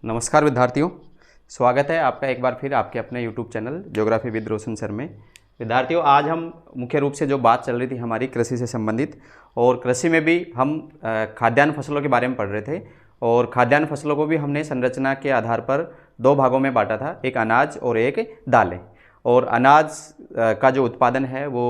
नमस्कार विद्यार्थियों, स्वागत है आपका एक बार फिर आपके अपने YouTube channel geography with Roshan sir में। विद्यार्थियों, आज हम मुख्य रूप से जो बात चल रही थी हमारी कृषि से संबंधित, और कृषि में भी हम खाद्यान्न फसलों के बारे में पढ़ रहे थे। और खाद्यान्न फसलों को भी हमने संरचना के आधार पर दो भागों में बांटा था, एक अनाज और एक दालें। और अनाज का जो उत्पादन है वो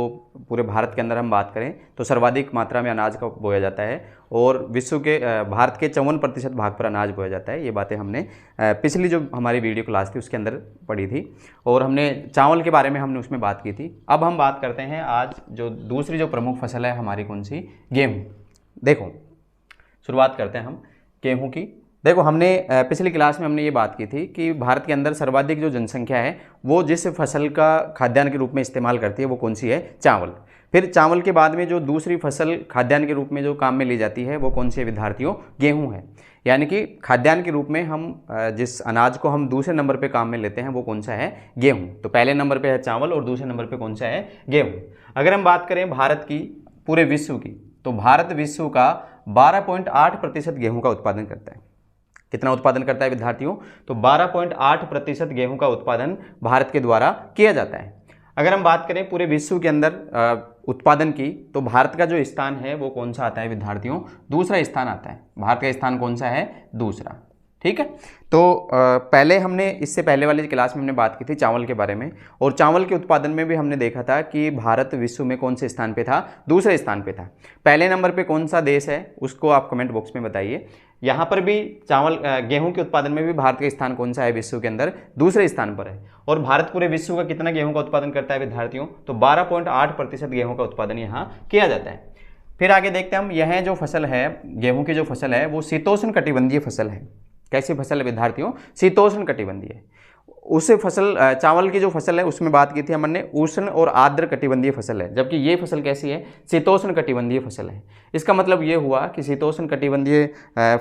पूरे भारत के अंदर हम बात करें तो सर्वाधिक मात्रा में अनाज का बोया जाता है, और विश्व के भारत के 54% भाग पर अनाज बोया जाता है। ये बातें हमने पिछली जो हमारी वीडियो क्लास थी उसके अंदर पढ़ी थी, और हमने चावल के बारे में हमने उसमें बात की थी। अब हम बात करते हैं आज जो दूसरी जो प्रमुख फसल है हमारी, कौन सी? गेहूँ। देखो, शुरुआत करते हैं हम गेहूँ की। देखो, हमने पिछली क्लास में हमने ये बात की थी कि भारत के अंदर सर्वाधिक जो जनसंख्या है वो जिस फसल का खाद्यान्न के रूप में इस्तेमाल करती है वो कौन सी है? चावल। फिर चावल के बाद में जो दूसरी फसल खाद्यान्न के रूप में जो काम में ली जाती है वो कौन सी है विद्यार्थियों? गेहूँ है। यानी कि खाद्यान्न के रूप में हम जिस अनाज को हम दूसरे नंबर पे काम में लेते हैं वो कौन सा है? गेहूँ। तो पहले नंबर पे है चावल और दूसरे नंबर पे कौन सा है? गेहूँ। अगर हम बात करें भारत की, पूरे विश्व की, तो भारत विश्व का 12.8% गेहूँ का उत्पादन करता है। कितना उत्पादन करता है विद्यार्थियों? तो 12.8% गेहूं का उत्पादन भारत के द्वारा किया जाता है। अगर हम बात करें पूरे विश्व के अंदर उत्पादन की, तो भारत का जो स्थान है वो कौन सा आता है विद्यार्थियों? दूसरा स्थान आता है। भारत का स्थान कौन सा है? दूसरा। ठीक है। तो पहले हमने इससे पहले वाली क्लास में हमने बात की थी चावल के बारे में, और चावल के उत्पादन में भी हमने देखा था कि भारत विश्व में कौन से स्थान पे था? दूसरे स्थान पे था। पहले नंबर पे कौन सा देश है उसको आप कमेंट बॉक्स में बताइए। यहाँ पर भी चावल गेहूं के उत्पादन में भी भारत का स्थान कौन सा है विश्व के अंदर? दूसरे स्थान पर है। और भारत पूरे विश्व का कितना गेहूं का उत्पादन करता है विद्यार्थियों? तो 12.8% गेहूं का उत्पादन यहाँ किया जाता है। फिर आगे देखते हैं हम, यह जो फसल है गेहूं की जो फसल है वो शीतोष्ण कटिबंधीय फसल है। कैसी फसल है विद्यार्थियों? शीतोष्ण कटिबंधीय। उस फसल चावल की जो फसल है उसमें बात की थी हमने उष्ण और आर्द्र कटिबंधीय फसल है, जबकि ये फसल कैसी है? शीतोष्ण कटिबंधीय फसल है। इसका मतलब ये हुआ कि शीतोष्ण कटिबंधीय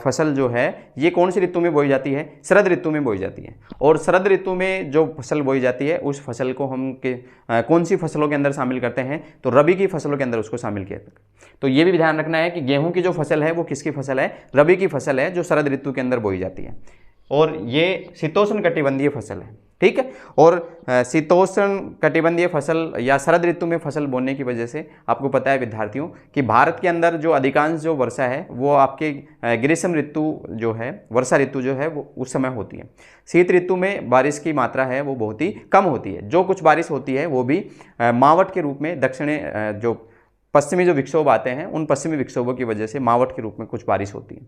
फसल जो है ये कौन सी ऋतु में बोई जाती है? शरद ऋतु में बोई जाती है। और शरद ऋतु में जो फसल बोई जाती है उस फसल को हम कौन सी फसलों के अंदर शामिल करते हैं? तो रबी की फसलों के अंदर उसको शामिल किया जाता है। तो ये भी ध्यान रखना है कि गेहूं की जो फसल है वो किसकी फसल है? रबी की फसल है, जो शरद ऋतु के अंदर बोई जाती है, और ये शीतोष्ण कटिबंधीय फसल है। ठीक है। और शीतोष्ण कटिबंधीय फसल या शरद ऋतु में फसल बोने की वजह से आपको पता है विद्यार्थियों कि भारत के अंदर जो अधिकांश जो वर्षा है वो आपके ग्रीष्म ऋतु जो है, वर्षा ऋतु जो है वो उस समय होती है। शीत ऋतु में बारिश की मात्रा है वो बहुत ही कम होती है। जो कुछ बारिश होती है वो भी मावट के रूप में, दक्षिणी जो पश्चिमी जो विक्षोभ आते हैं उन पश्चिमी विक्षोभों की वजह से मावट के रूप में कुछ बारिश होती है,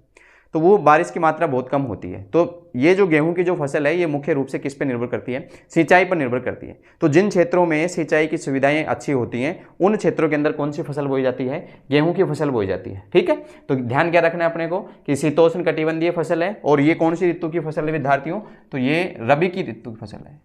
तो वो बारिश की मात्रा बहुत कम होती है। तो ये जो गेहूं की जो फसल है ये मुख्य रूप से किस पे निर्भर करती है? सिंचाई पर निर्भर करती है। तो जिन क्षेत्रों में सिंचाई की सुविधाएं अच्छी होती हैं उन क्षेत्रों के अंदर कौन सी फसल बोई जाती है? गेहूं की फसल बोई जाती है। ठीक है। तो ध्यान क्या रखना है अपने को कि शीतोष्ण कटिबंधीय फसल है, और ये कौन सी ऋतु की फसल है विद्यार्थियों? तो ये रबी की ऋतु की फसल है।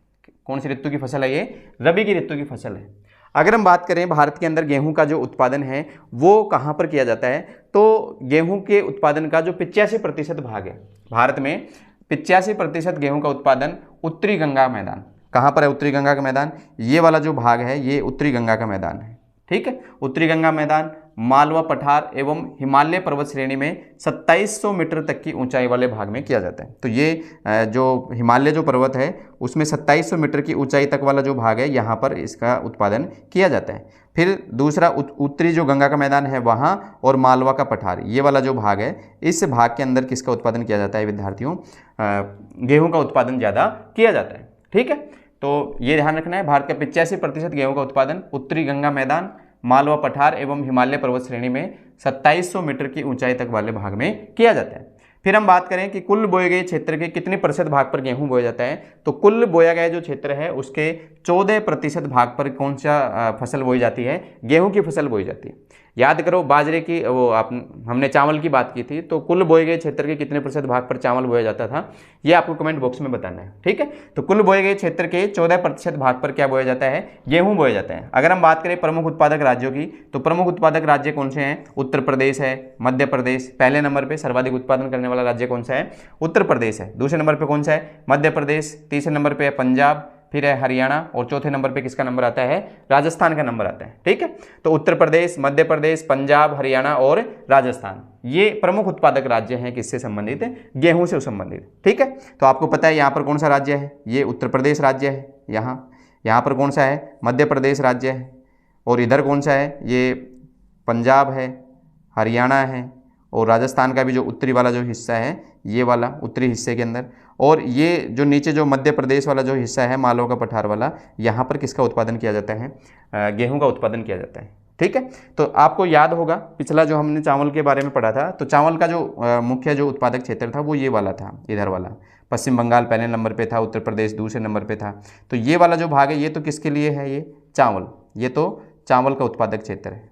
कौन सी ऋतु की फसल है? ये रबी की ऋतु की फसल है। अगर हम बात करें भारत के अंदर गेहूं का जो उत्पादन है वो कहाँ पर किया जाता है, तो गेहूं के उत्पादन का जो 85% भाग है भारत में, 85% गेहूं का उत्पादन उत्तरी गंगा मैदान। कहाँ पर है उत्तरी गंगा का मैदान? ये वाला जो भाग है ये उत्तरी गंगा का मैदान है। ठीक है। उत्तरी गंगा मैदान, मालवा पठार एवं हिमालय पर्वत श्रेणी में 2700 मीटर तक की ऊंचाई वाले भाग में किया जाता है। तो ये जो हिमालय जो पर्वत है उसमें 2700 मीटर की ऊंचाई तक वाला जो भाग है यहाँ पर इसका उत्पादन किया जाता है। फिर दूसरा उत्तरी जो गंगा का मैदान है वहाँ, और मालवा का पठार, ये वाला जो भाग है इस भाग के अंदर किसका उत्पादन किया जाता है विद्यार्थियों? गेहूँ का उत्पादन ज़्यादा किया जाता है। ठीक है। तो ये ध्यान रखना है, भारत का 85% गेहूं का उत्पादन उत्तरी गंगा मैदान, मालवा पठार एवं हिमालय पर्वत श्रेणी में 2700 मीटर की ऊंचाई तक वाले भाग में किया जाता है। फिर हम बात करें कि कुल बोए गए क्षेत्र के कितने प्रतिशत भाग पर गेहूं बोया जाता है, तो कुल बोया गया जो क्षेत्र है उसके 14% भाग पर कौन सा फसल बोई जाती है? गेहूं की फसल बोई जाती है। याद करो, बाजरे की वो हमने चावल की बात की थी, तो कुल बोए गए क्षेत्र के कितने प्रतिशत भाग पर चावल बोया जाता था ये आपको कमेंट बॉक्स में बताना है। ठीक है। तो कुल बोए गए क्षेत्र के 14% भाग पर क्या बोया जाता है? गेहूं बोया जाता है। अगर हम बात करें प्रमुख उत्पादक राज्यों की, तो प्रमुख उत्पादक राज्य कौन से हैं? उत्तर प्रदेश है, मध्य प्रदेश। पहले नंबर पर सर्वाधिक उत्पादन करने वाला राज्य कौन सा है? उत्तर प्रदेश है। दूसरे नंबर पर कौन सा है? मध्य प्रदेश। तीसरे नंबर पर है पंजाब, फिर है हरियाणा और चौथे नंबर पे किसका नंबर आता है, राजस्थान का नंबर आता है। ठीक है, तो उत्तर प्रदेश, मध्य प्रदेश, पंजाब, हरियाणा और राजस्थान ये प्रमुख उत्पादक राज्य हैं किससे संबंधित, गेहूं से संबंधित। ठीक है, तो आपको पता है यहाँ पर कौन सा राज्य है, ये उत्तर प्रदेश राज्य है, यहाँ पर कौन सा है, मध्य प्रदेश राज्य है, और इधर कौन सा है, ये पंजाब है, हरियाणा है, और राजस्थान का भी जो उत्तरी वाला जो हिस्सा है ये वाला उत्तरी हिस्से के अंदर, और ये जो नीचे जो मध्य प्रदेश वाला जो हिस्सा है मालवा का पठार वाला, यहाँ पर किसका उत्पादन किया जाता है, गेहूं का उत्पादन किया जाता है। ठीक है, तो आपको याद होगा पिछला जो हमने चावल के बारे में पढ़ा था, तो चावल का जो मुख्य जो उत्पादक क्षेत्र था वो ये वाला था, इधर वाला। पश्चिम बंगाल पहले नंबर पे था, उत्तर प्रदेश दूसरे नंबर पे था। तो ये वाला जो भाग है ये तो किसके लिए है, ये चावल, ये तो चावल का उत्पादक क्षेत्र है।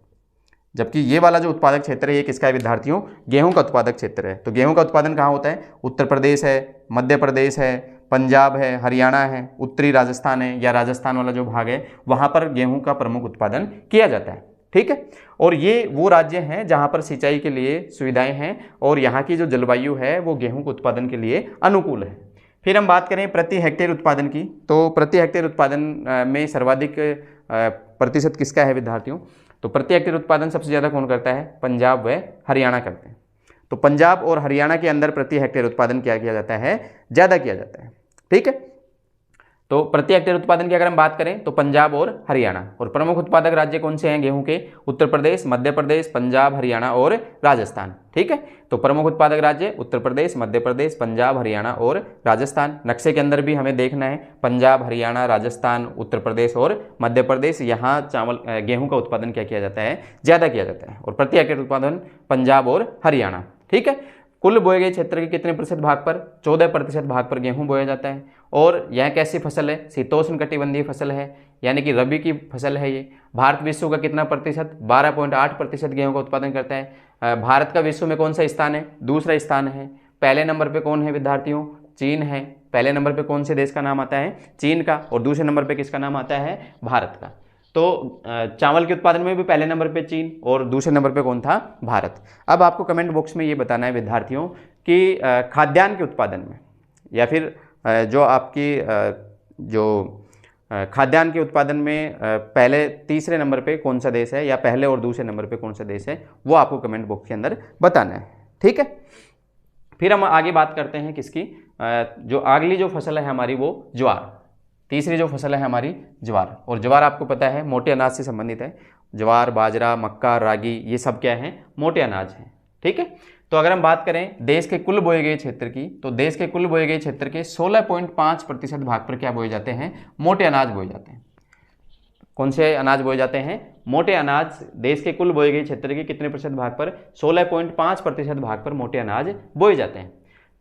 जबकि ये वाला जो उत्पादक क्षेत्र है ये किसका है विद्यार्थियों, गेहूं का उत्पादक क्षेत्र है। तो गेहूं का उत्पादन कहाँ होता है, उत्तर प्रदेश है, मध्य प्रदेश है, पंजाब है, हरियाणा है, उत्तरी राजस्थान है, या राजस्थान वाला जो भाग है वहाँ पर गेहूं का प्रमुख उत्पादन किया जाता है। ठीक है, और ये वो राज्य हैं जहाँ पर सिंचाई के लिए सुविधाएं हैं और यहाँ की जो जलवायु है वो गेहूं के उत्पादन के लिए अनुकूल है। फिर हम बात करें प्रति हेक्टेयर उत्पादन की, तो प्रति हेक्टेयर उत्पादन में सर्वाधिक प्रतिशत किसका है विद्यार्थियों, तो प्रति हेक्टेयर उत्पादन सबसे ज़्यादा कौन करता है, पंजाब व हरियाणा करते हैं। तो पंजाब और हरियाणा के अंदर प्रति हेक्टेयर उत्पादन क्या किया जाता है, ज़्यादा किया जाता है। ठीक है, तो प्रति हेक्टेयर उत्पादन की अगर हम बात करें तो पंजाब और हरियाणा, और प्रमुख उत्पादक राज्य कौन से हैं गेहूं के, उत्तर प्रदेश, मध्य प्रदेश, पंजाब, हरियाणा और राजस्थान। ठीक है, तो प्रमुख उत्पादक राज्य उत्तर प्रदेश, मध्य प्रदेश, पंजाब, हरियाणा और राजस्थान। नक्शे के अंदर भी हमें देखना है पंजाब, हरियाणा, राजस्थान, उत्तर प्रदेश और मध्य प्रदेश, यहाँ चावल गेहूं का उत्पादन क्या किया जाता है, ज़्यादा किया जाता है, और प्रति हेक्टेयर उत्पादन पंजाब और हरियाणा। ठीक है, कुल बोए गए क्षेत्र के कितने प्रतिशत भाग पर, 14% भाग पर गेहूं बोया जाता है। और यह कैसी फसल है, शीतोष्ण कटिबंधीय फसल है, यानी कि रबी की फसल है ये। भारत विश्व का कितना प्रतिशत, 12.8% गेहूं का उत्पादन करता है। भारत का विश्व में कौन सा स्थान है, दूसरा स्थान है। पहले नंबर पे कौन है विद्यार्थियों, चीन है। पहले नंबर पे कौन से देश का नाम आता है, चीन का, और दूसरे नंबर पे किसका नाम आता है, भारत का। तो चावल के उत्पादन में भी पहले नंबर पे चीन और दूसरे नंबर पे कौन था, भारत। अब आपको कमेंट बॉक्स में ये बताना है विद्यार्थियों कि खाद्यान्न के उत्पादन में, या फिर जो आपकी जो खाद्यान्न के उत्पादन में पहले तीसरे नंबर पे कौन सा देश है, या पहले और दूसरे नंबर पे कौन सा देश है, वो आपको कमेंट बॉक्स के अंदर बताना है। ठीक है, फिर हम आगे बात करते हैं किसकी, जो अगली जो फसल है हमारी वो ज्वार। तीसरी जो फसल है हमारी ज्वार, और ज्वार आपको पता है मोटे अनाज से संबंधित है। ज्वार, बाजरा, मक्का, रागी ये सब क्या है, मोटे अनाज हैं। ठीक है, तो अगर हम बात करें देश के कुल बोए गए क्षेत्र की, तो देश के कुल बोए गए क्षेत्र के 16.5% भाग पर क्या बोए जाते हैं, मोटे अनाज बोए जाते हैं। कौन से अनाज बोए जाते हैं, मोटे अनाज। देश के कुल बोए गए क्षेत्र के कितने प्रतिशत भाग पर, 16.5% भाग पर मोटे अनाज बोए जाते हैं।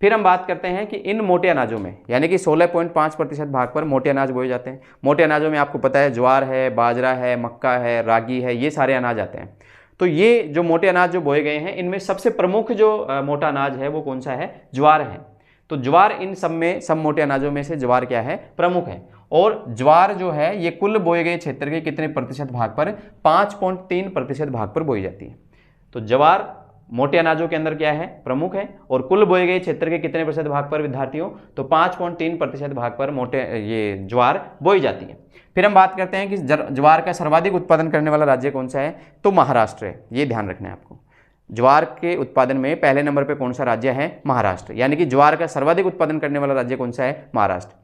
फिर हम बात करते हैं कि इन मोटे अनाजों में, यानी कि 16.5% भाग पर मोटे अनाज बोए जाते हैं। मोटे अनाजों में आपको पता है ज्वार है, बाजरा है, मक्का है, रागी है, ये सारे अनाज आते हैं। तो ये जो मोटे अनाज जो बोए गए हैं इनमें सबसे प्रमुख जो मोटा अनाज है वो कौन सा है, ज्वार है। तो ज्वार इन सब में, सब मोटे अनाजों में से ज्वार क्या है, प्रमुख है। और ज्वार जो है ये कुल बोए गए क्षेत्र के कितने प्रतिशत भाग पर, 5.3% भाग पर बोई जाती है। तो ज्वार मोटे अनाजों के अंदर क्या है, प्रमुख है, और कुल बोए गए क्षेत्र के कितने प्रतिशत भाग पर विद्यार्थियों, तो 5.3% भाग पर मोटे ये ज्वार बोई जाती है। फिर हम बात करते हैं कि ज्वार का सर्वाधिक उत्पादन करने वाला राज्य कौन सा है, तो महाराष्ट्र है। ये ध्यान रखना है आपको, ज्वार के उत्पादन में पहले नंबर पे कौन सा राज्य है, महाराष्ट्र। यानी कि ज्वार का सर्वाधिक उत्पादन करने वाला राज्य कौन सा है, महाराष्ट्र।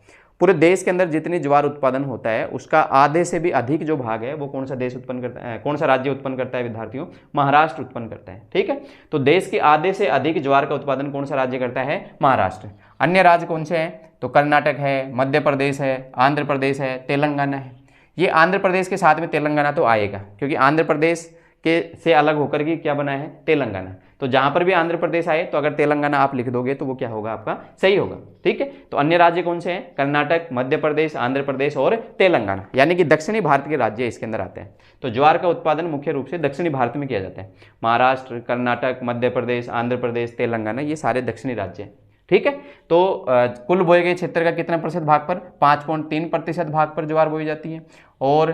पूरे देश के अंदर जितनी ज्वार उत्पादन होता है उसका आधे से भी अधिक जो भाग है वो कौन सा देश उत्पन्न करता है, कौन सा राज्य उत्पन्न करता है विद्यार्थियों, महाराष्ट्र उत्पन्न करता है। ठीक है, तो देश के आधे से अधिक ज्वार का उत्पादन कौन सा राज्य करता है, महाराष्ट्र। अन्य राज्य कौन से हैं, तो कर्नाटक है, मध्य प्रदेश है, आंध्र प्रदेश है, तेलंगाना है। ये आंध्र प्रदेश के साथ में तेलंगाना तो आएगा, क्योंकि आंध्र प्रदेश के से अलग होकर के क्या बना है, तेलंगाना। तो जहां पर भी आंध्र प्रदेश आए तो अगर तेलंगाना आप लिख दोगे तो वो क्या होगा, आपका सही होगा। ठीक है, तो अन्य राज्य कौन से हैं, कर्नाटक, मध्य प्रदेश, आंध्र प्रदेश और तेलंगाना, यानी कि दक्षिणी भारत के राज्य इसके अंदर आते हैं। तो ज्वार का उत्पादन मुख्य रूप से दक्षिणी भारत में किया जाता है। महाराष्ट्र, कर्नाटक, मध्य प्रदेश, आंध्र प्रदेश, तेलंगाना, ये सारे दक्षिणी राज्य हैं। ठीक है, तो कुल बोए गए क्षेत्र का कितना प्रतिशत भाग पर, 5.3% भाग पर ज्वार बोई जाती है। और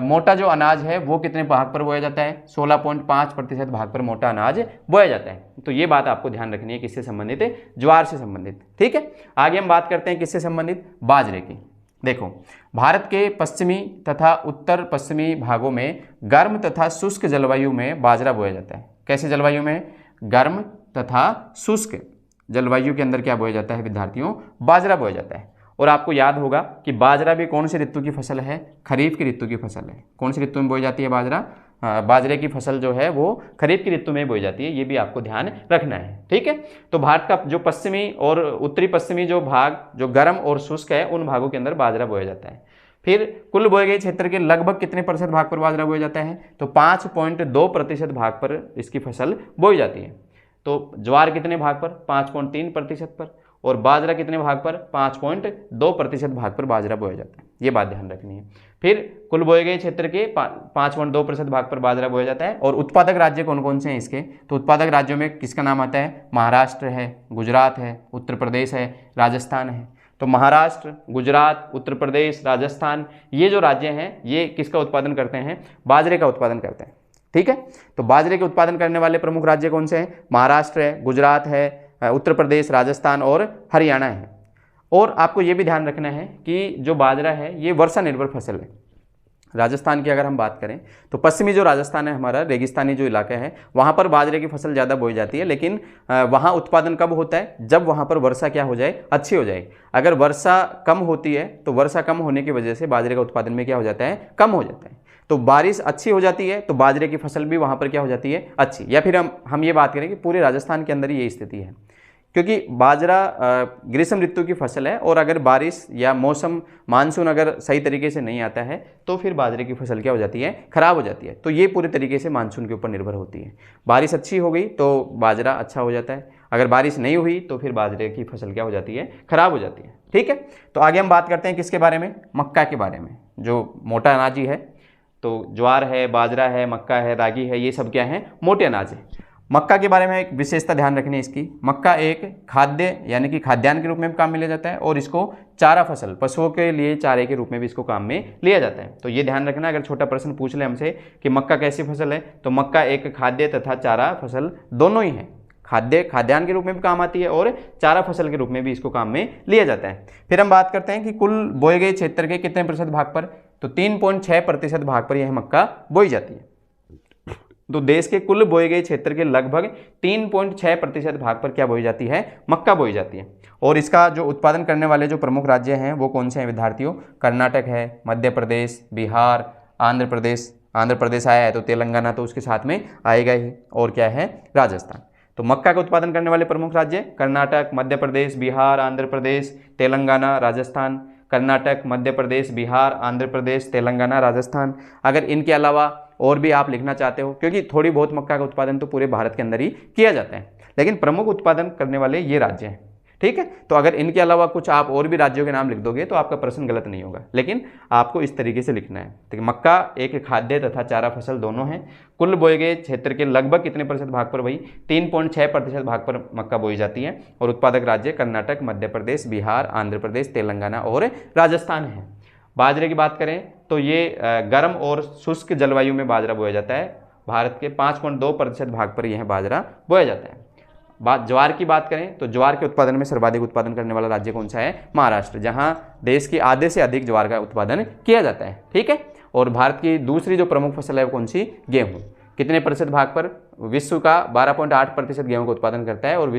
मोटा जो अनाज है वो कितने भाग पर बोया जाता है, 16.5% भाग पर मोटा अनाज बोया जाता है। तो ये बात आपको ध्यान रखनी है, किससे संबंधित है, ज्वार से संबंधित। ठीक है, आगे हम बात करते हैं किससे संबंधित, बाजरे की। देखो, भारत के पश्चिमी तथा उत्तर पश्चिमी भागों में गर्म तथा शुष्क जलवायु में बाजरा बोया जाता है। कैसे जलवायु में? गर्म तथा शुष्क जलवायु के अंदर क्या बोया जाता है विद्यार्थियों? बाजरा बोया जाता है। और आपको याद होगा कि बाजरा भी कौन सी ऋतु की फसल है? खरीफ की ऋतु की फसल है। कौन सी ऋतु में बोई जाती है बाजरा? बाजरे की फसल जो है वो खरीफ की ऋतु में बोई जाती है। ये भी आपको ध्यान रखना है, ठीक है। तो भारत का जो पश्चिमी और उत्तरी पश्चिमी जो भाग जो गर्म और शुष्क है, उन भागों के अंदर बाजरा बोया जाता है। फिर कुल बोए गए क्षेत्र के लगभग कितने प्रतिशत भाग पर बाजरा बोया जाता है? तो 5.2% भाग पर इसकी फसल बोई जाती है। तो ज्वार कितने भाग पर? 5.3% पर। और बाजरा कितने भाग पर? 5.2% भाग पर बाजरा बोया जाता है। ये बात ध्यान रखनी है। फिर कुल बोए गए क्षेत्र के 5.2% भाग पर बाजरा बोया जाता है। और उत्पादक राज्य कौन कौन से हैं इसके? तो उत्पादक राज्यों में किसका नाम आता है? महाराष्ट्र है, गुजरात है, उत्तर प्रदेश है, राजस्थान है। तो महाराष्ट्र, गुजरात, उत्तर प्रदेश, राजस्थान, ये जो राज्य हैं ये किसका उत्पादन करते हैं? बाजरे का उत्पादन करते हैं, ठीक है। तो बाजरे के उत्पादन करने वाले प्रमुख राज्य कौन से हैं? महाराष्ट्र है, गुजरात है, उत्तर प्रदेश, राजस्थान और हरियाणा है। और आपको ये भी ध्यान रखना है कि जो बाजरा है ये वर्षा निर्भर फसल है। राजस्थान की अगर हम बात करें तो पश्चिमी जो राजस्थान है हमारा, रेगिस्तानी जो इलाका है, वहाँ पर बाजरे की फसल ज़्यादा बोई जाती है। लेकिन वहाँ उत्पादन कब होता है? जब वहाँ पर वर्षा क्या हो जाए? अच्छी हो जाए। अगर वर्षा कम होती है तो वर्षा कम होने की वजह से बाजरे का उत्पादन में क्या हो जाता है? कम हो जाता है। तो बारिश अच्छी हो जाती है तो बाजरे की फसल भी वहाँ पर क्या हो जाती है? अच्छी। या फिर हम ये बात करें कि पूरे राजस्थान के अंदर ही ये स्थिति है, क्योंकि बाजरा ग्रीष्म ऋतु की फसल है। और अगर बारिश या मौसम मानसून अगर सही तरीके से नहीं आता है तो फिर बाजरे की फसल क्या हो जाती है? खराब हो जाती है। तो ये पूरे तरीके से मानसून के ऊपर निर्भर होती है। बारिश अच्छी हो गई तो बाजरा अच्छा हो जाता है, अगर बारिश नहीं हुई तो फिर बाजरे की फसल क्या हो जाती है? खराब हो जाती है, ठीक है। तो आगे हम बात करते हैं किसके बारे में? मक्का के बारे में, जो मोटा अनाज ही है। तो ज्वार है, बाजरा है, मक्का है, रागी है, ये सब क्या है? मोटे अनाज है। मक्का के बारे में एक विशेषता ध्यान रखनी है इसकी। मक्का एक खाद्य यानी कि खाद्यान्न के रूप में भी काम में लिया जाता है और इसको चारा फसल, पशुओं के लिए चारे के रूप में भी इसको काम में लिया जाता है। तो ये ध्यान रखना, अगर छोटा प्रश्न पूछ ले हमसे कि मक्का कैसी फसल है, तो मक्का एक खाद्य तथा चारा फसल दोनों ही है। खाद्यान्न के रूप में भी काम आती है और चारा फसल के रूप में भी इसको काम में लिया जाता है। फिर हम बात करते हैं कि कुल बोए गए क्षेत्र के कितने प्रतिशत भाग पर? तो 3.6% भाग पर यह मक्का बोई जाती है। तो देश के कुल बोए गए क्षेत्र के लगभग 3.6% भाग पर क्या बोई जाती है? मक्का बोई जाती है। और इसका जो उत्पादन करने वाले जो प्रमुख राज्य हैं वो कौन से हैं विद्यार्थियों? कर्नाटक है, मध्य प्रदेश, बिहार, आंध्र प्रदेश। आंध्र प्रदेश आया है तो तेलंगाना तो उसके साथ में आएगा ही। और क्या है? राजस्थान। तो मक्का का उत्पादन करने वाले प्रमुख राज्य कर्नाटक, मध्य प्रदेश, बिहार, आंध्र प्रदेश, तेलंगाना, राजस्थान। कर्नाटक, मध्य प्रदेश, बिहार, आंध्र प्रदेश, तेलंगाना, राजस्थान। अगर इनके अलावा और भी आप लिखना चाहते हो, क्योंकि थोड़ी बहुत मक्का का उत्पादन तो पूरे भारत के अंदर ही किया जाता है, लेकिन प्रमुख उत्पादन करने वाले ये राज्य हैं, ठीक है। तो अगर इनके अलावा कुछ आप और भी राज्यों के नाम लिख दोगे तो आपका प्रश्न गलत नहीं होगा, लेकिन आपको इस तरीके से लिखना है। तो मक्का एक खाद्य तथा चारा फसल दोनों है। कुल बोए गए क्षेत्र के लगभग कितने प्रतिशत भाग पर? वही 3.6% भाग पर मक्का बोई जाती है। और उत्पादक राज्य कर्नाटक, मध्य प्रदेश, बिहार, आंध्र प्रदेश, तेलंगाना और राजस्थान है। बाजरे की बात करें तो ये गर्म और शुष्क जलवायु में बाजरा बोया जाता है। भारत के 5.2% भाग पर यह बाजरा बोया जाता है। ज्वार की बात करें तो ज्वार के उत्पादन में सर्वाधिक उत्पादन करने वाला राज्य कौन सा है? महाराष्ट्र, जहां देश की आधे से अधिक ज्वार का उत्पादन किया जाता है, ठीक है। और भारत की दूसरी जो प्रमुख फसल है वो कौन सी? गेहूँ। कितने प्रतिशत भाग पर? विश्व का 12.8% गेहूँ का उत्पादन करता है। और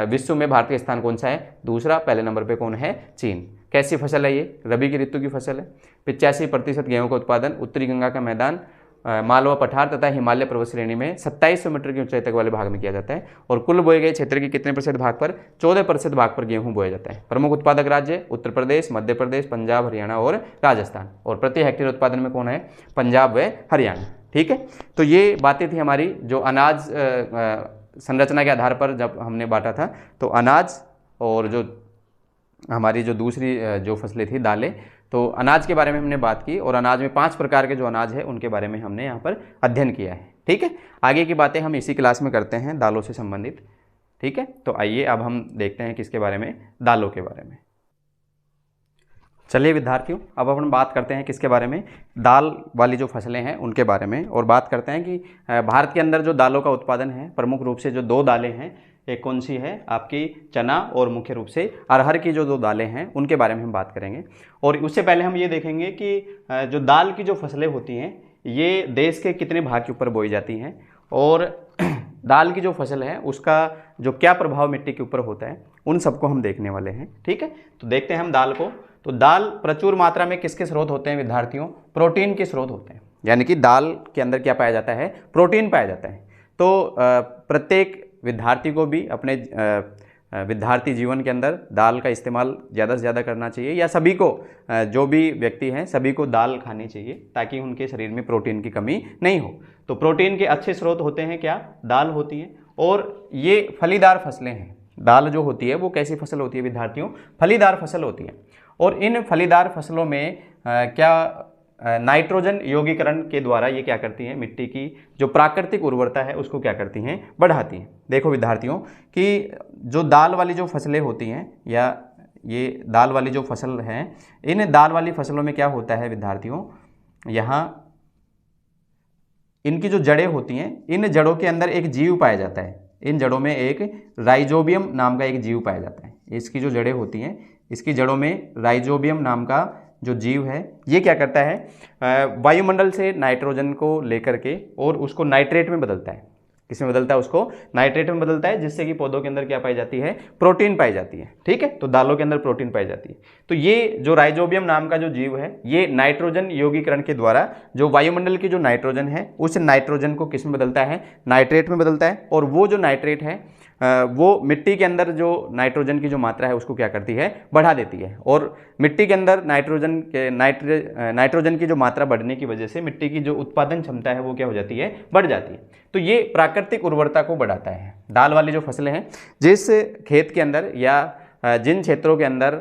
विश्व में भारत का स्थान कौन सा है? दूसरा। पहले नंबर पर कौन है? चीन। कैसी फसल है ये? रबी की ऋतु की फसल है। 85% गेहूँ का उत्पादन उत्तरी गंगा का मैदान, मालवा पठार तथा हिमालय पर्वत श्रेणी में 2700 मीटर की ऊंचाई तक वाले भाग में किया जाता है। और कुल बोए गए क्षेत्र के कितने प्रतिशत भाग पर? 14% भाग पर गेहूं बोया जाता है। प्रमुख उत्पादक राज्य उत्तर प्रदेश, मध्य प्रदेश, पंजाब, हरियाणा और राजस्थान। और प्रति हेक्टेयर उत्पादन में कौन है? पंजाब व हरियाणा, ठीक है। तो ये बातें थी हमारी जो अनाज संरचना के आधार पर जब हमने बांटा था। तो अनाज और जो हमारी जो दूसरी जो फसलें थी दालें, तो अनाज के बारे में हमने बात की। और अनाज में 5 प्रकार के जो अनाज है उनके बारे में हमने यहाँ पर अध्ययन किया है, ठीक है। आगे की बातें हम इसी क्लास में करते हैं दालों से संबंधित, ठीक है। तो आइए अब हम देखते हैं किसके बारे में? दालों के बारे में। चलिए विद्यार्थियों, अब अपन बात करते हैं किसके बारे में? दाल वाली जो फसलें हैं उनके बारे में। और बात करते हैं कि भारत के अंदर जो दालों का उत्पादन है, प्रमुख रूप से जो 2 दालें हैं एक कौन सी है आपकी चना और मुख्य रूप से अरहर की जो दो दालें हैं उनके बारे में हम बात करेंगे। और उससे पहले हम ये देखेंगे कि जो दाल की जो फसलें होती हैं ये देश के कितने भाग के ऊपर बोई जाती हैं और दाल की जो फसल है उसका जो क्या प्रभाव मिट्टी के ऊपर होता है उन सबको हम देखने वाले हैं। ठीक है, तो देखते हैं हम दाल को। तो दाल प्रचुर मात्रा में किसके स्रोत होते हैं विद्यार्थियों? प्रोटीन के स्रोत होते हैं, यानी कि दाल के अंदर क्या पाया जाता है? प्रोटीन पाया जाता है। तो प्रत्येक विद्यार्थी को भी अपने विद्यार्थी जीवन के अंदर दाल का इस्तेमाल ज़्यादा से ज़्यादा करना चाहिए, या सभी को जो भी व्यक्ति हैं सभी को दाल खानी चाहिए ताकि उनके शरीर में प्रोटीन की कमी नहीं हो। तो प्रोटीन के अच्छे स्रोत होते हैं क्या? दाल होती है। और ये फलीदार फसलें हैं। दाल जो होती है वो कैसी फसल होती है विद्यार्थियों? फलीदार फसल होती है। और इन फलीदार फसलों में क्या नाइट्रोजन यौगिकरण के द्वारा ये क्या करती हैं? मिट्टी की जो प्राकृतिक उर्वरता है उसको क्या करती हैं? बढ़ाती हैं। देखो विद्यार्थियों कि जो दाल वाली जो फसलें होती हैं या ये दाल वाली जो फसल हैं, इन दाल वाली फसलों में क्या होता है विद्यार्थियों? यहाँ इनकी जो जड़ें होती हैं, इन जड़ों के अंदर एक जीव पाया जाता है। इन जड़ों में एक राइजोबियम नाम का एक जीव पाया जाता है। इसकी जो जड़ें होती हैं, इसकी जड़ों में राइजोबियम नाम का जो जीव है ये क्या करता है? वायुमंडल से नाइट्रोजन को लेकर के और उसको नाइट्रेट में बदलता है। किसमें बदलता है? उसको नाइट्रेट में बदलता है, जिससे कि पौधों के अंदर क्या पाई जाती है? प्रोटीन पाई जाती है। ठीक है, तो दालों के अंदर प्रोटीन पाई जाती है। तो ये जो राइजोबियम नाम का जो जीव है ये नाइट्रोजन यौगिकरण के द्वारा जो वायुमंडल की जो नाइट्रोजन है उस नाइट्रोजन को किस में बदलता है? नाइट्रेट में बदलता है। और वो जो नाइट्रेट है वो मिट्टी के अंदर जो नाइट्रोजन की जो मात्रा है उसको क्या करती है? बढ़ा देती है। और मिट्टी के अंदर नाइट्रोजन की जो मात्रा बढ़ने की वजह से मिट्टी की जो उत्पादन क्षमता है वो क्या हो जाती है? बढ़ जाती है। तो ये प्राकृतिक उर्वरता को बढ़ाता है। दाल वाली जो फसलें हैं, जिस खेत के अंदर या जिन क्षेत्रों के अंदर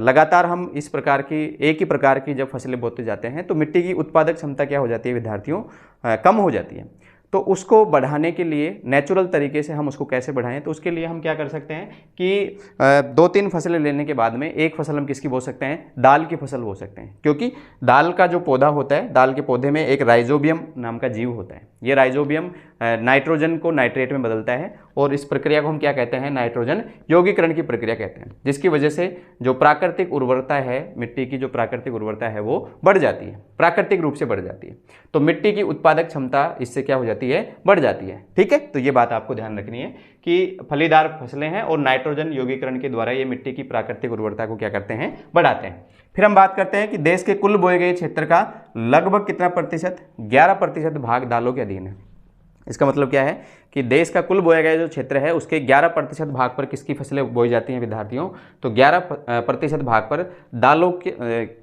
लगातार हम इस प्रकार की एक ही प्रकार की जब फसलें बोते जाते हैं तो मिट्टी की उत्पादक क्षमता क्या हो जाती है विद्यार्थियों? कम हो जाती है। तो उसको बढ़ाने के लिए नेचुरल तरीके से हम उसको कैसे बढ़ाएं? तो उसके लिए हम क्या कर सकते हैं कि 2-3 फसलें लेने के बाद में एक फसल हम किसकी बो सकते हैं? दाल की फसल बो सकते हैं। क्योंकि दाल का जो पौधा होता है, दाल के पौधे में एक राइजोबियम नाम का जीव होता है। ये राइजोबियम नाइट्रोजन को नाइट्रेट में बदलता है और इस प्रक्रिया को हम क्या कहते हैं? नाइट्रोजन यौगिकरण की प्रक्रिया कहते हैं, जिसकी वजह से जो प्राकृतिक उर्वरता है, मिट्टी की जो प्राकृतिक उर्वरता है वो बढ़ जाती है, प्राकृतिक रूप से बढ़ जाती है। तो मिट्टी की उत्पादक क्षमता इससे क्या हो जाती है? बढ़ जाती है। ठीक है, तो ये बात आपको ध्यान रखनी है कि फलीदार फसलें हैं और नाइट्रोजन यौगिकरण के द्वारा ये मिट्टी की प्राकृतिक उर्वरता को क्या करते हैं? बढ़ाते हैं। फिर हम बात करते हैं कि देश के कुल बोए गए क्षेत्र का लगभग कितना प्रतिशत? 11% भाग दालों के अधीन है। इसका मतलब क्या है कि देश का कुल बोया गया जो क्षेत्र है उसके 11% भाग पर किसकी फसलें बोई जाती हैं विद्यार्थियों? तो 11% भाग पर दालों की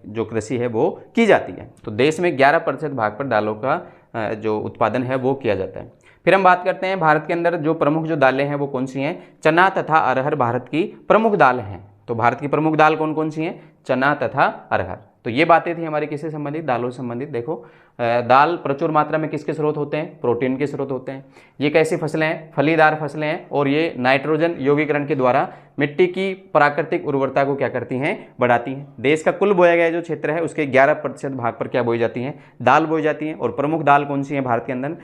जो कृषि है वो की जाती है। तो देश में 11% भाग पर दालों का जो उत्पादन है वो किया जाता है। फिर हम बात करते हैं भारत के अंदर जो प्रमुख जो दालें हैं वो कौन सी हैं? चना तथा अरहर भारत की प्रमुख दाल हैं। तो भारत की प्रमुख दाल कौन कौन सी हैं? चना तथा अरहर। तो ये बातें थी हमारी किससे संबंधित? दालों से संबंधित। देखो दाल प्रचुर मात्रा में किसके स्रोत होते हैं? प्रोटीन के स्रोत होते हैं। ये कैसी फसलें हैं? फलीदार फसलें हैं और ये नाइट्रोजन यौगिकरण के द्वारा मिट्टी की प्राकृतिक उर्वरता को क्या करती हैं? बढ़ाती हैं। देश का कुल बोया गया जो क्षेत्र है उसके 11% भाग पर क्या बोई जाती हैं? दाल बोई जाती हैं। और प्रमुख दाल कौन सी है भारत के अंदर?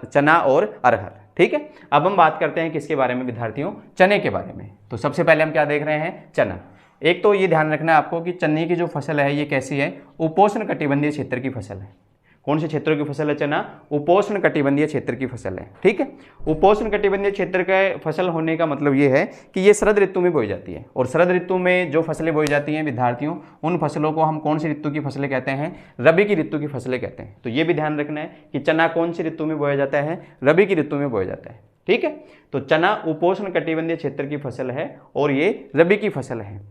चना और अरहर। ठीक है, अब हम बात करते हैं किसके बारे में विद्यार्थियों? चने के बारे में। तो सबसे पहले हम क्या देख रहे हैं? चना। एक तो ये ध्यान रखना है आपको कि चने की जो फसल है ये कैसी है? उपोष्ण कटिबंधीय क्षेत्र की फसल है। कौन से क्षेत्रों की फसल है चना? उपोष्ण कटिबंधीय क्षेत्र की फसल है। ठीक है, उपोष्ण कटिबंधीय क्षेत्र का फसल होने का मतलब ये है कि ये शरद ऋतु में बोई जाती है। और शरद ऋतु में जो फसलें बोई जाती हैं विद्यार्थियों, उन फसलों को हम कौन सी ऋतु की फसलें कहते हैं? रबी की ऋतु की फसलें कहते हैं। तो ये भी ध्यान रखना है कि चना कौन सी ऋतु में बोया जाता है? रबी की ऋतु में बोया जाता है। ठीक है, तो चना उपोष्ण कटिबंधीय क्षेत्र की फसल है और ये रबी की फसल है।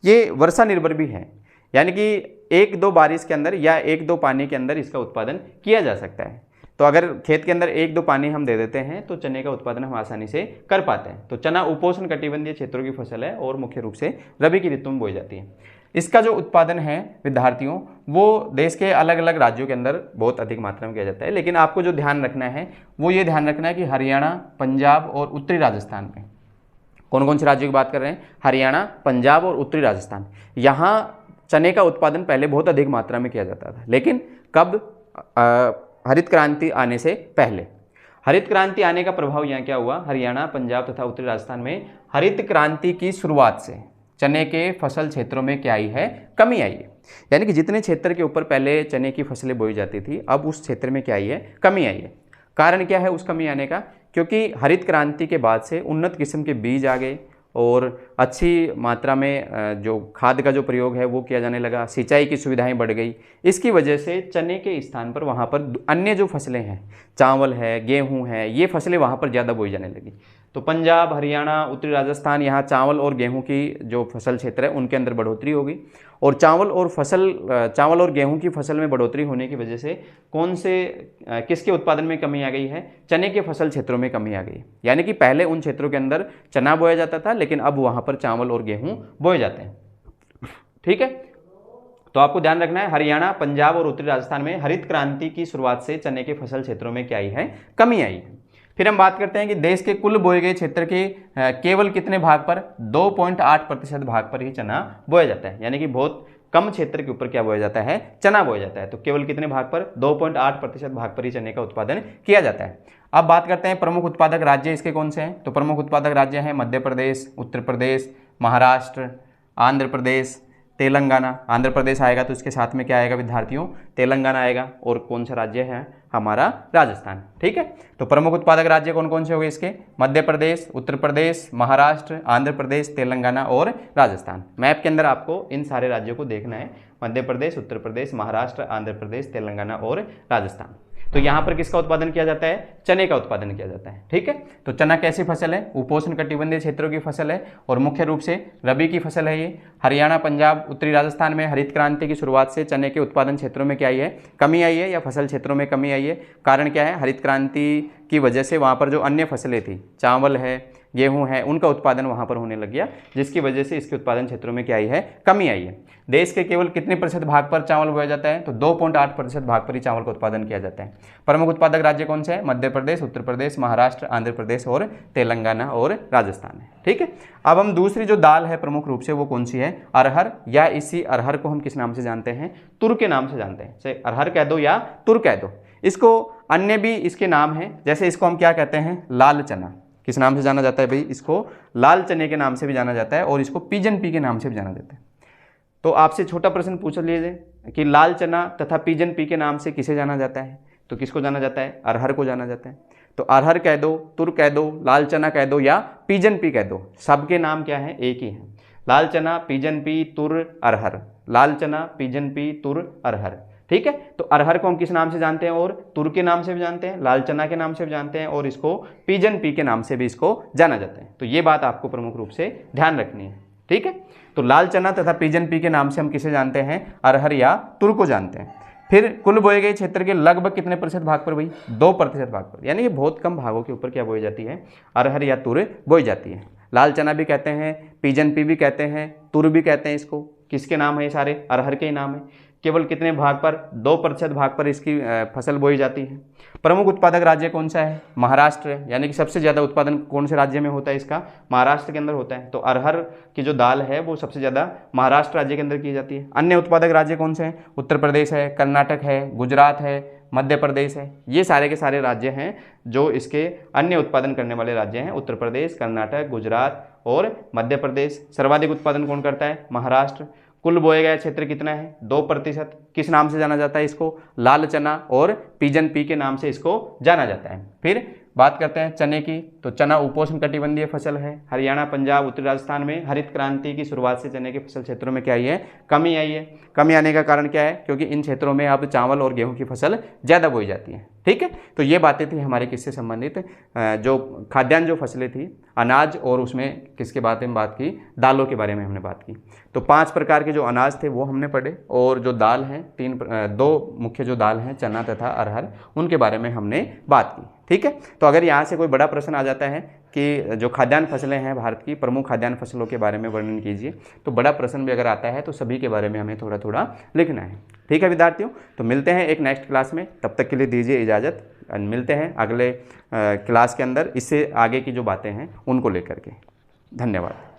ये वर्षा निर्भर भी है, यानी कि 1-2 बारिश के अंदर या 1-2 पानी के अंदर इसका उत्पादन किया जा सकता है। तो अगर खेत के अंदर 1-2 पानी हम दे देते हैं तो चने का उत्पादन हम आसानी से कर पाते हैं। तो चना उपोष्ण कटिबंधीय क्षेत्रों की फसल है और मुख्य रूप से रबी की ऋतु में बोई जाती है। इसका जो उत्पादन है विद्यार्थियों वो देश के अलग अलग राज्यों के अंदर बहुत अधिक मात्रा में किया जाता है। लेकिन आपको जो ध्यान रखना है वो ये ध्यान रखना है कि हरियाणा, पंजाब और उत्तरी राजस्थान में, कौन कौन से राज्यों की बात कर रहे हैं? हरियाणा, पंजाब और उत्तरी राजस्थान। यहाँ चने का उत्पादन पहले बहुत अधिक मात्रा में किया जाता था, लेकिन कब? हरित क्रांति आने से पहले। हरित क्रांति आने का प्रभाव यहाँ क्या हुआ, हरियाणा, पंजाब तथा उत्तरी राजस्थान में हरित क्रांति की शुरुआत से चने के फसल क्षेत्रों में क्या आई है, कमी आई है। यानी कि जितने क्षेत्र के ऊपर पहले चने की फसलें बोई जाती थी, अब उस क्षेत्र में क्या आई है, कमी आई है। कारण क्या है उस कमी आने का, क्योंकि हरित क्रांति के बाद से उन्नत किस्म के बीज आ गए और अच्छी मात्रा में जो खाद का जो प्रयोग है वो किया जाने लगा, सिंचाई की सुविधाएं बढ़ गई। इसकी वजह से चने के स्थान पर वहाँ पर अन्य जो फसलें हैं, चावल है, गेहूं है, ये फसलें वहाँ पर ज़्यादा बोई जाने लगी। तो पंजाब, हरियाणा, उत्तरी राजस्थान, यहाँ चावल और गेहूं की जो फसल क्षेत्र है उनके अंदर बढ़ोतरी हो गई। और चावल और गेहूं की फसल में बढ़ोतरी होने की वजह से किसके उत्पादन में कमी आ गई है, चने के फसल क्षेत्रों में कमी आ गई। यानी कि पहले उन क्षेत्रों के अंदर चना बोया जाता था, लेकिन अब वहाँ पर चावल और गेहूं बोए जाते हैं। ठीक है, तो आपको ध्यान रखना है, हरियाणा, पंजाब और उत्तरी राजस्थान में हरित क्रांति की शुरुआत से चने के फसल क्षेत्रों में क्या आई है, कमी आई है। फिर हम बात करते हैं कि देश के कुल बोए गए क्षेत्र के केवल कितने भाग पर, 2.8% भाग पर ही चना बोया जाता है। यानी कि बहुत कम क्षेत्र के ऊपर क्या बोया जाता है, चना बोया जाता है। तो केवल कितने भाग पर, 2.8% भाग पर ही चने का उत्पादन किया जाता है। अब बात करते हैं प्रमुख उत्पादक राज्य इसके कौन से हैं। तो प्रमुख उत्पादक राज्य हैं मध्य प्रदेश, उत्तर प्रदेश, महाराष्ट्र, आंध्र प्रदेश, तेलंगाना। आंध्र प्रदेश आएगा तो इसके साथ में क्या आएगा विद्यार्थियों, तेलंगाना आएगा। और कौन सा राज्य है हमारा, राजस्थान। ठीक है, तो प्रमुख उत्पादक राज्य कौन कौन से हो गए इसके, मध्य प्रदेश, उत्तर प्रदेश, महाराष्ट्र, आंध्र प्रदेश, तेलंगाना और राजस्थान। मैप के अंदर आपको इन सारे राज्यों को देखना है, मध्य प्रदेश, उत्तर प्रदेश, महाराष्ट्र, आंध्र प्रदेश, तेलंगाना और राजस्थान। तो यहाँ पर किसका उत्पादन किया जाता है, चने का उत्पादन किया जाता है। ठीक है, तो चना कैसी फसल है, उपोष्ण कटिबंधीय क्षेत्रों की फसल है और मुख्य रूप से रबी की फसल है ये। हरियाणा, पंजाब, उत्तरी राजस्थान में हरित क्रांति की शुरुआत से चने के उत्पादन क्षेत्रों में क्या आई है, कमी आई है, या फसल क्षेत्रों में कमी आई है। कारण क्या है, हरित क्रांति की वजह से वहाँ पर जो अन्य फसलें थी, चावल है, गेहूं है, उनका उत्पादन वहाँ पर होने लग गया, जिसकी वजह से इसके उत्पादन क्षेत्रों में क्या आई है, कमी आई है। देश के केवल कितने प्रतिशत भाग पर चावल बोया जाता है, तो 2.8% भाग पर ही चावल का उत्पादन किया जाता है। प्रमुख उत्पादक राज्य कौन से हैं, मध्य प्रदेश, उत्तर प्रदेश, महाराष्ट्र, आंध्र प्रदेश और तेलंगाना और राजस्थान है। ठीक है, अब हम दूसरी जो दाल है प्रमुख रूप से वो कौन सी है, अरहर, या इसी अरहर को हम किस नाम से जानते हैं, तुर के नाम से जानते हैं। चाहे अरहर कह दो या तुर कह दो। इसको अन्य भी इसके नाम हैं, जैसे इसको हम क्या कहते हैं, लाल चना। किस नाम से जाना जाता है भाई, इसको लाल चने के नाम से भी जाना जाता है और इसको पीजन पी के नाम से भी जाना जाता है। तो आपसे छोटा प्रश्न पूछ लीजिए कि लाल चना तथा पीजन पी के नाम से किसे जाना जाता है, तो किसको जाना जाता है, अरहर को जाना जाता है। तो अरहर कह दो, तुर कह दो, लाल चना कह दो या पीजन पी कह दो, सबके नाम क्या है, एक ही है। लाल चना, पीजन पी, तुर, अरहर। लाल चना, पीजन पी, तुर, अरहर। ठीक है, तो अरहर को हम किस नाम से जानते हैं, और तुर के नाम से भी जानते हैं, लाल चना के नाम से भी जानते हैं, और इसको पीजन पी के नाम से भी इसको जाना जाता है। तो ये बात आपको प्रमुख रूप से ध्यान रखनी है। ठीक है, तो लाल चना तथा पीजन पी के नाम से हम किसे जानते हैं, अरहर या तुर को जानते हैं। फिर कुल बोए गए क्षेत्र के लगभग कितने प्रतिशत भाग पर भाई, 2% भाग पर। यानी कि बहुत कम भागों के ऊपर क्या बोई जाती है, अरहर या तुर बोई जाती है। लाल चना भी कहते हैं, पीजन पी भी कहते हैं, तुर भी कहते हैं। इसको किसके नाम है, ये सारे अरहर के ही नाम है। केवल कितने भाग पर, 2% भाग पर इसकी फसल बोई जाती है। प्रमुख उत्पादक राज्य कौन सा है, महाराष्ट्र है। यानी कि सबसे ज़्यादा उत्पादन कौन से राज्य में होता है इसका, महाराष्ट्र के अंदर होता है। तो अरहर की जो दाल है वो सबसे ज़्यादा महाराष्ट्र राज्य के अंदर की जाती है। अन्य उत्पादक राज्य कौन से हैं, उत्तर प्रदेश है, कर्नाटक है, गुजरात है, मध्य प्रदेश है। ये सारे के सारे राज्य हैं जो इसके अन्य उत्पादन करने वाले राज्य हैं। उत्तर प्रदेश, कर्नाटक, गुजरात और मध्य प्रदेश। सर्वाधिक उत्पादन कौन करता है, महाराष्ट्र। कुल बोए गया क्षेत्र कितना है, 2%। किस नाम से जाना जाता है इसको, लाल चना और पीजन पी के नाम से इसको जाना जाता है। फिर बात करते हैं चने की। तो चना उपोष्ण कटिबंधीय फसल है। हरियाणा, पंजाब, उत्तरी राजस्थान में हरित क्रांति की शुरुआत से चने के फसल क्षेत्रों में क्या आई है, कमी आई है। कमी आने का कारण क्या है, क्योंकि इन क्षेत्रों में अब चावल और गेहूं की फसल ज़्यादा बोई जाती है। ठीक है, तो ये बातें थी हमारे किससे संबंधित, जो खाद्यान्न जो फसलें थी, अनाज, और उसमें किसके बारे में बात की, दालों के बारे में हमने बात की। तो 5 प्रकार के जो अनाज थे वो हमने पढ़े, और जो दाल हैं 2 मुख्य जो दाल हैं, चना तथा अरहर, उनके बारे में हमने बात की। ठीक है, तो अगर यहाँ से कोई बड़ा प्रश्न आ जाता है कि जो खाद्यान्न फसलें हैं भारत की, प्रमुख खाद्यान्न फसलों के बारे में वर्णन कीजिए, तो बड़ा प्रश्न भी अगर आता है तो सभी के बारे में हमें थोड़ा थोड़ा लिखना है। ठीक है विद्यार्थियों, तो मिलते हैं एक नेक्स्ट क्लास में, तब तक के लिए दीजिए इजाज़त। मिलते हैं अगले क्लास के अंदर इससे आगे की जो बातें हैं उनको लेकर के। धन्यवाद।